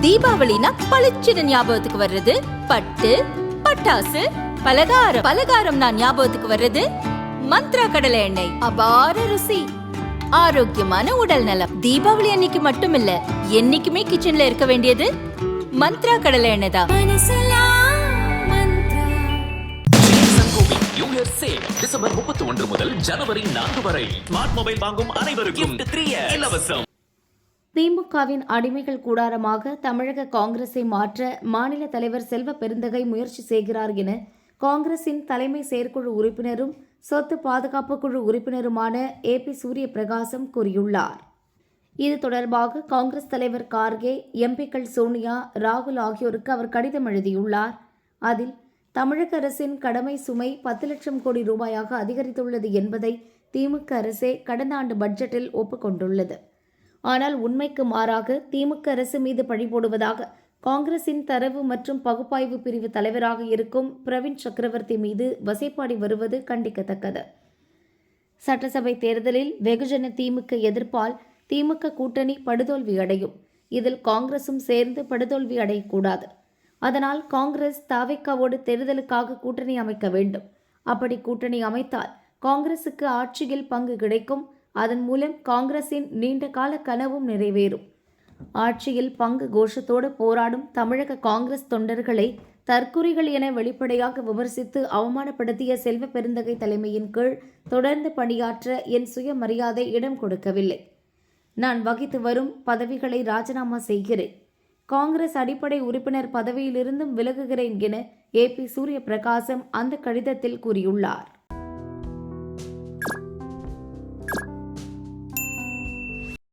தீபாவளினா பளிச்சுன்னு ஞாபகத்துக்கு வர்றது பட்டு, பட்டாசு, பலகாரம். பலகாரம்னா ஞாபகத்துக்கு வர்றது மந்த்ரா கடலை எண்ணெய். அபார ருசி, ஆரோக்கியமான உடல் நலம். தீபாவளி அன்னைக்கு மட்டும் இல்ல, என்னைக்குமே கிச்சன்ல இருக்க வேண்டியது மந்த்ரா கடலை எண்ணெய் தான். டிசம்பர் 31 முதல் ஜனவரி 4 வரை ஸ்மார்ட் மொபைல் வாங்கும் அனைவருக்கும் இலவசம். திமுகவின் அடிமைகள் கூடாரமாக தமிழக காங்கிரஸை மாற்ற மாநில தலைவர் செல்வ பெருந்தகை முயற்சி செய்கிறார் என காங்கிரசின் தலைமை செயற்குழு உறுப்பினரும் சொத்து பாதுகாப்பு குழு உறுப்பினருமான ஏபி சூரிய பிரகாசம் கூறியுள்ளார். இது தொடர்பாக காங்கிரஸ் தலைவர் கார்கே, எம்பிக்கள் சோனியா, ராகுல் ஆகியோருக்கு அவர் கடிதம் எழுதியுள்ளார். அதில் தமிழக அரசின் கடமை சுமை 10 லட்சம் கோடி ரூபாயாக அதிகரித்துள்ளது என்பதை திமுக அரசே கடந்த ஆண்டு பட்ஜெட்டில் ஒப்புக்கொண்டுள்ளது. ஆனால் உண்மைக்கு மாறாக திமுக அரசு மீது பழி போடுவதாக காங்கிரசின் தரவு மற்றும் பகுப்பாய்வு பிரிவு தலைவராக இருக்கும் பிரவீன் சக்கரவர்த்தி மீது வசைப்பாடி வருவது கண்டிக்கத்தக்கது. சட்டசபை தேர்தலில் வெகுஜன திமுக எதிர்ப்பால் திமுக கூட்டணி படுதோல்வி அடையும். இதில் காங்கிரசும் சேர்ந்து படுதோல்வி அடையக்கூடாது. அதனால் காங்கிரஸ் தாவேக்காவோடு தேர்தலுக்காக கூட்டணி அமைக்க வேண்டும். அப்படி கூட்டணி அமைத்தால் காங்கிரசுக்கு ஆட்சியில் பங்கு கிடைக்கும். அதன் மூலம் காங்கிரசின் நீண்ட கால கனவும் நிறைவேறும். ஆட்சியில் பங்கு கோஷத்தோடு போராடும் தமிழக காங்கிரஸ் தொண்டர்களை தற்குறிகள் என வெளிப்படையாக விமர்சித்து அவமானப்படுத்திய செல்வ பெருந்தகை தலைமையின் கீழ் தொடர்ந்து பணியாற்ற என் சுயமரியாதை இடம் கொடுக்கவில்லை. நான் வகித்து வரும் பதவிகளை ராஜினாமா செய்கிறேன். காங்கிரஸ் அடிப்படை உறுப்பினர் பதவியிலிருந்தும் விலகுகிறேன் என ஏபி சூரிய பிரகாசம் அந்த கடிதத்தில் கூறியுள்ளார்.